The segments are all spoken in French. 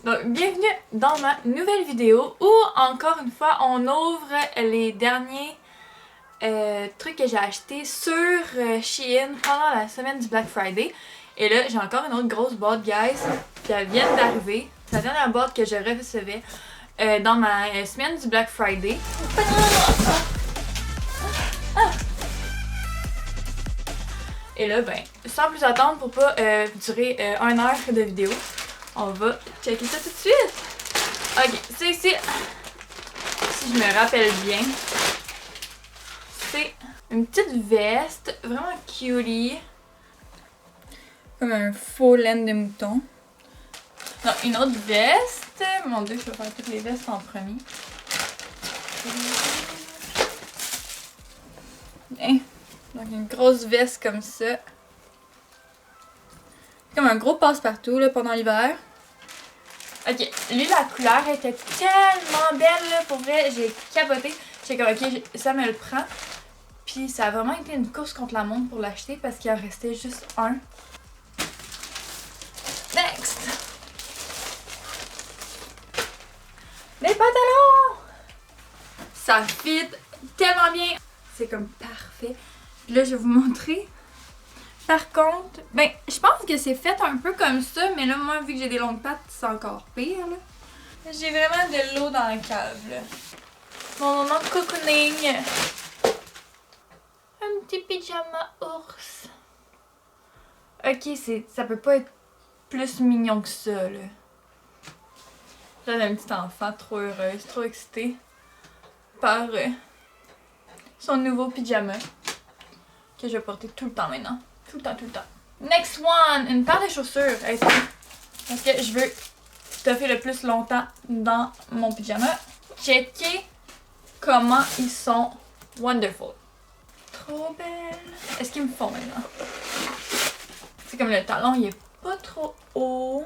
Donc, bienvenue dans ma nouvelle vidéo où, encore une fois, on ouvre les derniers trucs que j'ai achetés sur Shein pendant la semaine du Black Friday. Et là, j'ai encore une autre grosse boîte, guys, qui vient d'arriver. C'est la dernière boîte que je recevais dans ma semaine du Black Friday. Et là, ben, sans plus attendre pour pas durer 1 heure de vidéo, on va checker ça tout de suite. Ok, c'est ici, si je me rappelle bien, c'est une petite veste, vraiment cutie. Comme un faux laine de mouton. Non, une autre veste. Mon dieu, je vais faire toutes les vestes en premier. Bien. Donc une grosse veste comme ça. Comme un gros passe-partout là, pendant l'hiver. Ok, lui la couleur était tellement belle là, pour vrai, j'ai capoté. J'ai comme ok, ça me le prend. Puis ça a vraiment été une course contre la montre pour l'acheter parce qu'il en restait juste un. Next! Les pantalons! Ça fit tellement bien. C'est comme parfait. Puis là, je vais vous montrer. Par contre, ben, je pense que c'est fait un peu comme ça, mais là, moi, vu que j'ai des longues pattes, c'est encore pire, là. J'ai vraiment de l'eau dans la cave, là. Mon moment de cocooning. Un petit pyjama ours. Ok, ça peut pas être plus mignon que ça, là. J'ai un petit enfant trop heureuse, trop excitée par son nouveau pyjama que je vais porter tout le temps maintenant. Tout le temps, tout le temps. Next one! Une paire de chaussures. Parce que je veux stuffer le plus longtemps dans mon pyjama. Checker comment ils sont wonderful. Trop belle. Est-ce qu'ils me font maintenant? C'est comme le talon, il est pas trop haut.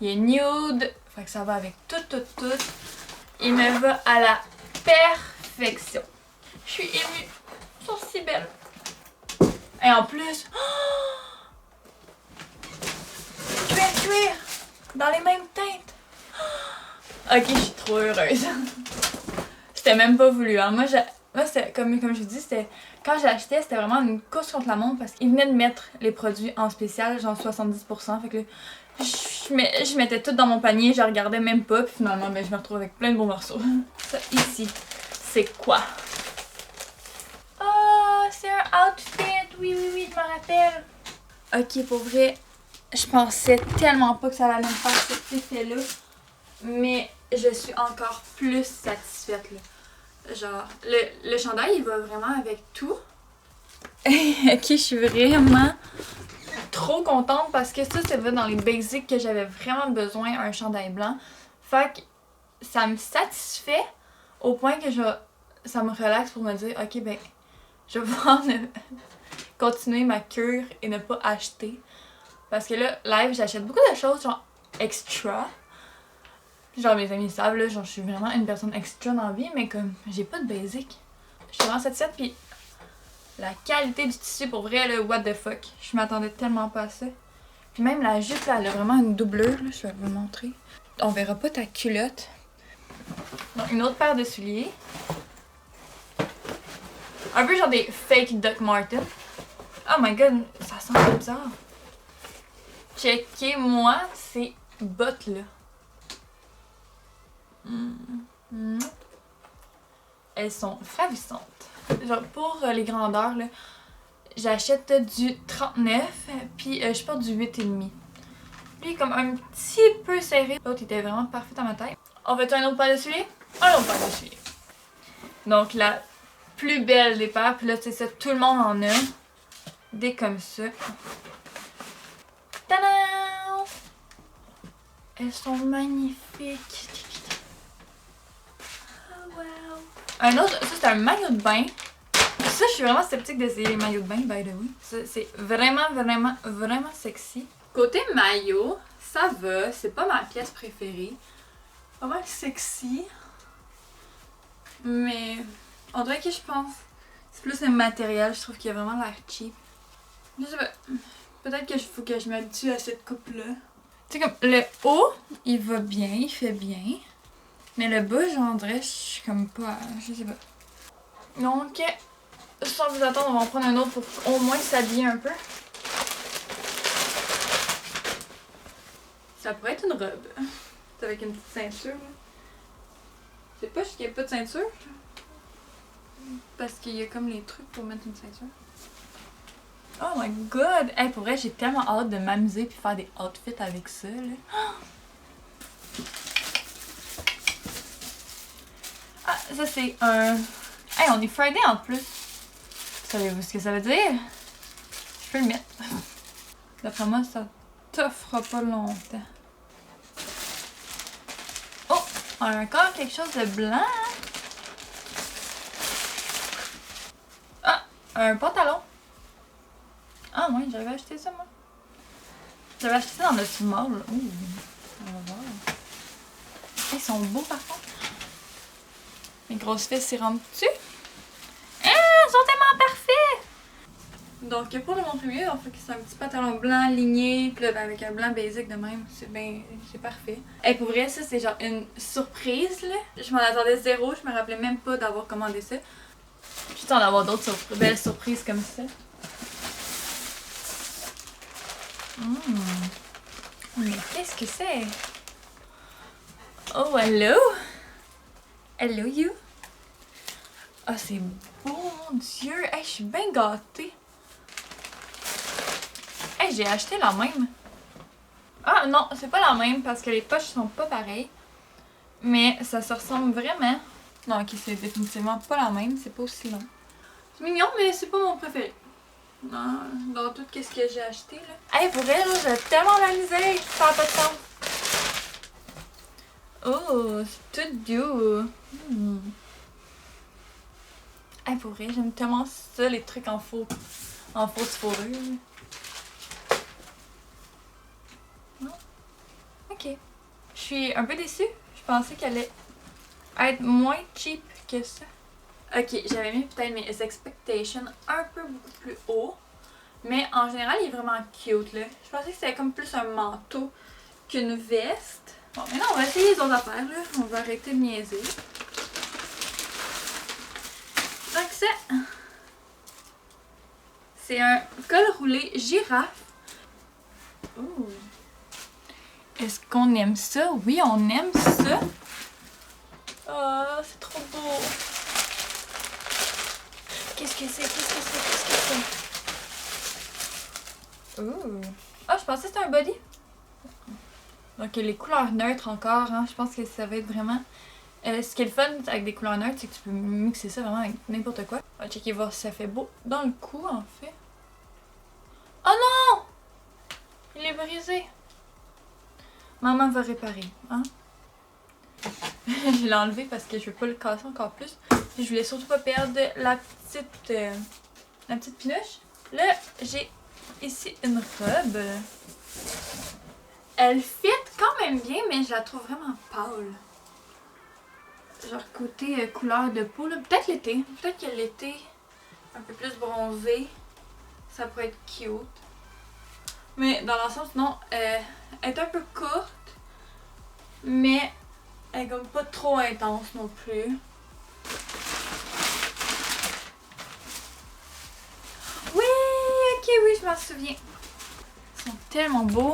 Il est nude. Fait que ça va avec tout. Il me va à la perfection. Je suis émue. Ils sont si belles. Et en plus, cuir, dans les mêmes teintes. Ok, je suis trop heureuse. C'était même pas voulu. Hein. Moi, c'était, comme je vous dis, quand j'ai acheté, c'était vraiment une course contre la montre parce qu'ils venaient de mettre les produits en spécial, genre 70%. Fait que là, je mettais tout dans mon panier, je regardais même pas, puis finalement, ben, je me retrouve avec plein de beaux morceaux. Ça, ici, c'est quoi? Oh, c'est un outfit! Oui, je me rappelle. Ok, pour vrai, je pensais tellement pas que ça allait me faire cet effet-là, mais je suis encore plus satisfaite, là. Genre, le chandail, il va vraiment avec tout. Ok, je suis vraiment trop contente parce que ça va dans les basics que j'avais vraiment besoin, un chandail blanc. Fait que ça me satisfait au point que ça me relaxe pour me dire, ok, ben, je vais pouvoir continuer ma cure et ne pas acheter. Parce que là, live, j'achète beaucoup de choses, genre, extra. Genre, mes amis savent, là, genre, je suis vraiment une personne extra dans la vie, mais comme, j'ai pas de basic. Je suis vraiment satisfaite, puis la qualité du tissu, pour vrai, là, what the fuck. Je m'attendais tellement pas à ça. Puis même la jupe, là, elle a vraiment une doublure, là, je vais vous montrer. On verra pas ta culotte. Donc, une autre paire de souliers. Un peu genre des fake Doc Martens. Oh my god, ça sent trop bizarre. Checkez-moi ces bottes-là. Elles sont ravissantes. Genre pour les grandeurs, là, j'achète du 39, puis je porte du 8,5. Lui, comme un petit peu serré. L'autre était vraiment parfait à ma taille. On veut un autre paire de souliers? Un autre paire de souliers. Donc la plus belle des paires, puis là, c'est ça, tout le monde en a. Des comme ça. Tadam! Elles sont magnifiques. Oh wow! Un autre, ça c'est un maillot de bain. Ça, je suis vraiment sceptique d'essayer les maillots de bain, by the way. C'est vraiment sexy. Côté maillot, ça va. C'est pas ma pièce préférée. Vraiment sexy. Mais on dirait que je pense. C'est plus le matériel, je trouve qu'il a vraiment l'air cheap. Je sais pas. Peut-être qu'il faut que je m'habitue à cette coupe-là. Tu sais, comme le haut, il va bien, il fait bien. Mais le bas, j'en dirais, je suis comme pas. Je sais pas. Donc, sans vous attendre, on va en prendre un autre pour au moins s'habiller un peu. Ça pourrait être une robe. C'est avec une petite ceinture. C'est pas qu'il n'y a pas de ceinture. Parce qu'il y a comme les trucs pour mettre une ceinture. Oh my god! Hey, pour vrai, j'ai tellement hâte de m'amuser puis faire des outfits avec ça, là. Ah, ça c'est un... Hey, on est Friday en plus! Savez-vous ce que ça veut dire? Je peux le mettre. D'après moi, ça t'offrira pas longtemps. Oh! On a encore quelque chose de blanc. Ah! Un pantalon. Ah oui, j'avais acheté ça, moi. J'avais acheté ça dans le small. Ouh, on va voir. Ils sont beaux, par contre. Mes grosses fesses s'y rentrent dessus. Ah, ils sont tellement parfaits! Donc, pour le montrer mieux, on fait que c'est un petit pantalon blanc ligné, puis là, avec un blanc basic de même. C'est parfait. Et pour vrai, ça, c'est genre une surprise, là. Je m'en attendais zéro, je me rappelais même pas d'avoir commandé ça. Juste en avoir d'autres belles surprises comme ça. Mais qu'est-ce que c'est? Oh, hello! Hello, you! Ah, c'est beau, mon Dieu! Hey, je suis bien gâtée! Hey, j'ai acheté la même! Ah, non, c'est pas la même parce que les poches sont pas pareilles. Mais ça se ressemble vraiment. Non, ok, c'est définitivement pas la même, c'est pas aussi long. C'est mignon, mais c'est pas mon préféré. Non, dans tout ce que j'ai acheté, là. Hey, pour elle, j'ai tellement m'amuser! Ça n'a pas de sens! Oh, c'est tout doux! Hey, pour vrai, j'aime tellement ça, les trucs en fausse fourrure. Non? Ok. Je suis un peu déçue. Je pensais qu'elle allait être moins cheap que ça. Ok, j'avais mis peut-être mes expectations un peu beaucoup plus haut. Mais en général, il est vraiment cute, là. Je pensais que c'était comme plus un manteau qu'une veste. Bon, maintenant, on va essayer les autres affaires, là. On va arrêter de niaiser. Donc, c'est un col roulé girafe. Ouh. Est-ce qu'on aime ça? Oui, on aime ça. Oh, c'est trop beau. Qu'est-ce que c'est? Qu'est-ce que c'est? Ouh. Ah, je pensais que c'était un body. Donc, les couleurs neutres encore, hein. Je pense que ça va être vraiment... ce qui est le fun avec des couleurs neutres, c'est que tu peux mixer ça vraiment avec n'importe quoi. On va checker voir si ça fait beau dans le cou, en fait. Oh non! Il est brisé. Maman va réparer, hein? Je l'ai enlevé parce que je veux pas le casser encore plus. Et je voulais surtout pas perdre la petite pinoche. Là, j'ai ici une robe. Elle fit quand même bien, mais je la trouve vraiment pâle. Genre côté couleur de peau, là. Peut-être l'été. Peut-être que l'été, un peu plus bronzé, ça pourrait être cute. Mais dans l'ensemble, sinon, elle est un peu courte, mais elle est comme pas trop intense non plus. Oui, ok, oui, je m'en souviens. Ils sont tellement beaux.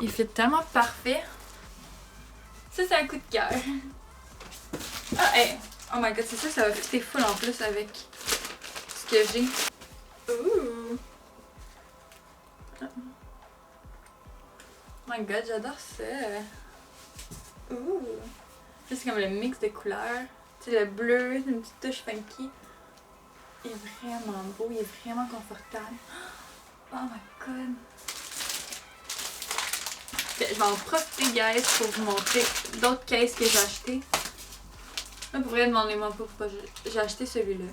Ils fit tellement parfait. Ça, c'est un coup de cœur. Ah, hey! Oh my god, c'est ça, ça va fitter full en plus avec ce que j'ai. Ouh! Oh my god, j'adore ça. Ouh! Ça, c'est comme le mix de couleurs. Tu sais, le bleu, une petite touche funky. Il est vraiment beau, il est vraiment confortable. Oh my god! Je vais en profiter, guys, pour vous montrer d'autres cases que j'ai achetées. Là, pour vrai, demandez-moi pas pourquoi j'ai acheté celui-là.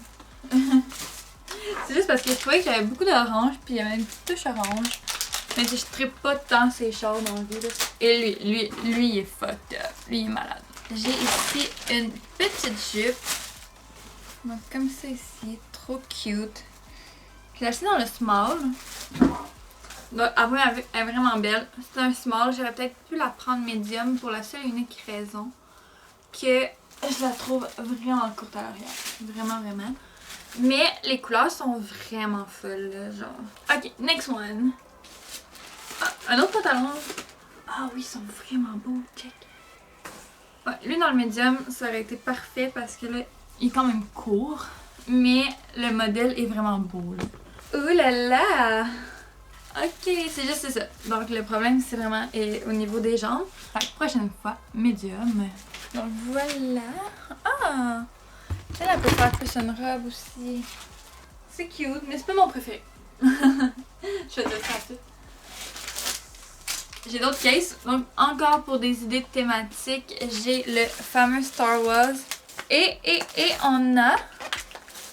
C'est juste parce que je trouvais que j'avais beaucoup d'orange, puis il y avait une petite touche orange. Mais je trippe pas tant ces chars dans la vie, là. Et lui, il est fucked up. Lui, il est malade. J'ai ici une petite jupe. Donc, comme ça ici. Trop cute. Je l'ai acheté dans le small. Donc, à première vue, elle est vraiment belle. C'est un small. J'aurais peut-être pu la prendre médium pour la seule et unique raison que je la trouve vraiment courte à l'arrière. Vraiment, vraiment. Mais les couleurs sont vraiment folles, là, genre. Ok, next one. Ah, un autre pantalon. Ah oui, ils sont vraiment beaux. Check. Ouais, lui dans le médium, ça aurait été parfait parce que là, il est quand même court. Mais le modèle est vraiment beau, là. Ouh là là! Ok, c'est juste ça. Donc le problème, c'est vraiment au niveau des jambes. Fait que prochaine fois, médium. Donc voilà. Ah! Elle peut faire plus une robe aussi. C'est cute, mais c'est pas mon préféré. Je vais te faire ça. J'ai d'autres cases. Donc encore pour des idées thématiques, j'ai le fameux Star Wars. Et on a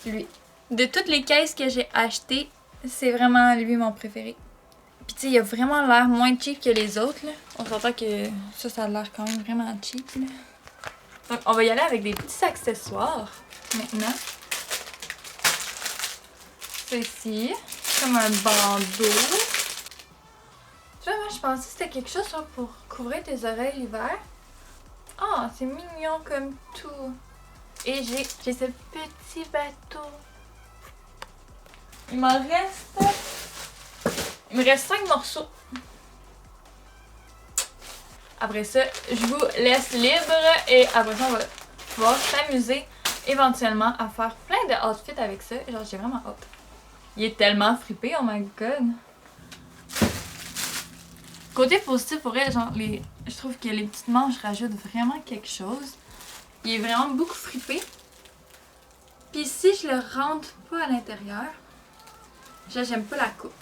lui. De toutes les cases que j'ai achetées, c'est vraiment lui mon préféré. Puis tu sais, il a vraiment l'air moins cheap que les autres, là. On s'entend que ça a l'air quand même vraiment cheap, là. Donc on va y aller avec des petits accessoires maintenant. Ceci, comme un bandeau. Tu vois, moi je pensais que c'était quelque chose genre, pour couvrir tes oreilles l'hiver. Ah, c'est mignon comme tout. Et j'ai ce petit bateau. Il me reste 5 morceaux. Après ça, je vous laisse libre et après ça, on va pouvoir s'amuser éventuellement à faire plein de outfits avec ça. Genre, j'ai vraiment hâte. Il est tellement frippé, oh my god. Côté positif, pour elle, genre, je trouve que les petites manches rajoutent vraiment quelque chose. Il est vraiment beaucoup frippé. Puis si je le rentre pas à l'intérieur, j'aime pas la coupe.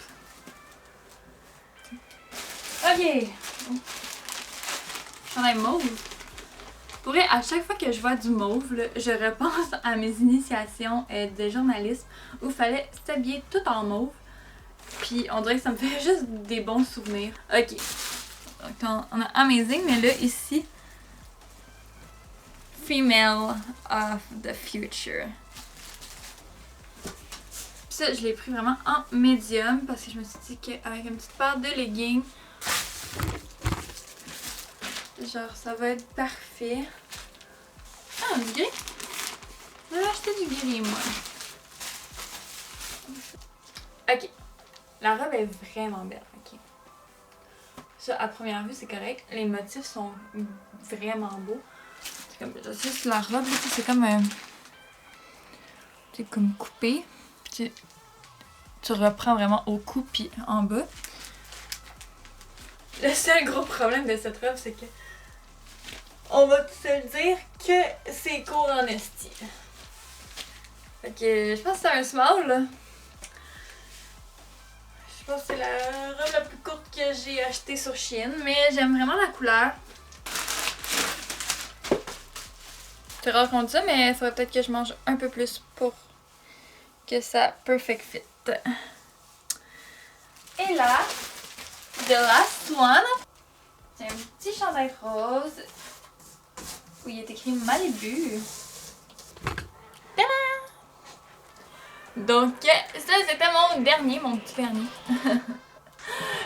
Ok. J'en ai mauve. Pour vrai, à chaque fois que je vois du mauve, là, je repense à mes initiations de journalisme où il fallait s'habiller tout en mauve. Puis on dirait que ça me fait juste des bons souvenirs. Ok. Donc on a Amazing, mais là ici, Female of the Future. Puis ça, je l'ai pris vraiment en médium parce que je me suis dit qu'avec une petite paire de leggings, genre ça va être parfait. Ah, du gris? Je vais acheter du gris, moi. Ok. La robe est vraiment belle, ok. Ça, à première vue, c'est correct. Les motifs sont vraiment beaux. C'est comme, juste la robe, c'est comme... c'est comme coupé. Puis tu reprends vraiment au cou puis en bas. Le seul gros problème de cette robe, c'est que on va se le dire que c'est court en esti. Fait que je pense que c'est un small, là. Je pense que c'est la robe la plus courte que j'ai achetée sur Shein, mais j'aime vraiment la couleur. C'est rare qu'on dit ça, mais il faudrait peut-être que je mange un peu plus pour que ça perfect fit. Et là, the last one, c'est un petit chandail rose où il est écrit Malibu. Tadam! Donc, ça c'était mon petit vernis.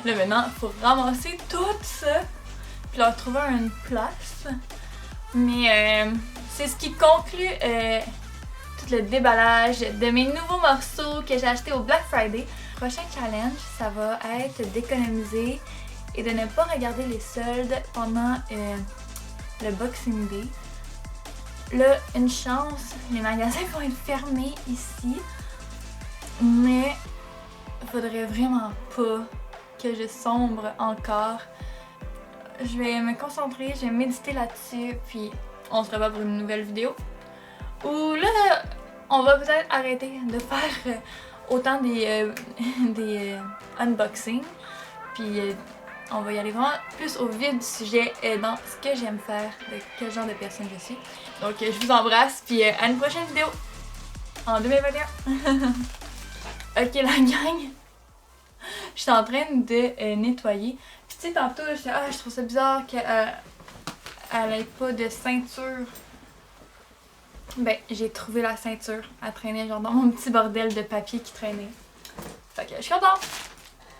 Là maintenant, il faut ramasser tout ça puis leur trouver une place. Mais c'est ce qui conclut tout le déballage de mes nouveaux morceaux que j'ai achetés au Black Friday. Le prochain challenge, ça va être d'économiser et de ne pas regarder les soldes pendant le Boxing Day. Là, une chance, les magasins vont être fermés ici, mais il faudrait vraiment pas que je sombre encore. Je vais me concentrer, je vais méditer là-dessus, puis on se revoit pour une nouvelle vidéo. Où là, on va peut-être arrêter de faire autant des unboxings, puis on va y aller vraiment plus au vif du sujet dans ce que j'aime faire, de quel genre de personne je suis. Donc je vous embrasse, puis à une prochaine vidéo en 2021. Ok la gang, je suis en train de nettoyer. Puis tu sais tantôt, je trouve ça bizarre qu'elle ait pas de ceinture. Ben, j'ai trouvé la ceinture. Elle traînait genre dans mon petit bordel de papier qui traînait. Fait que je suis contente!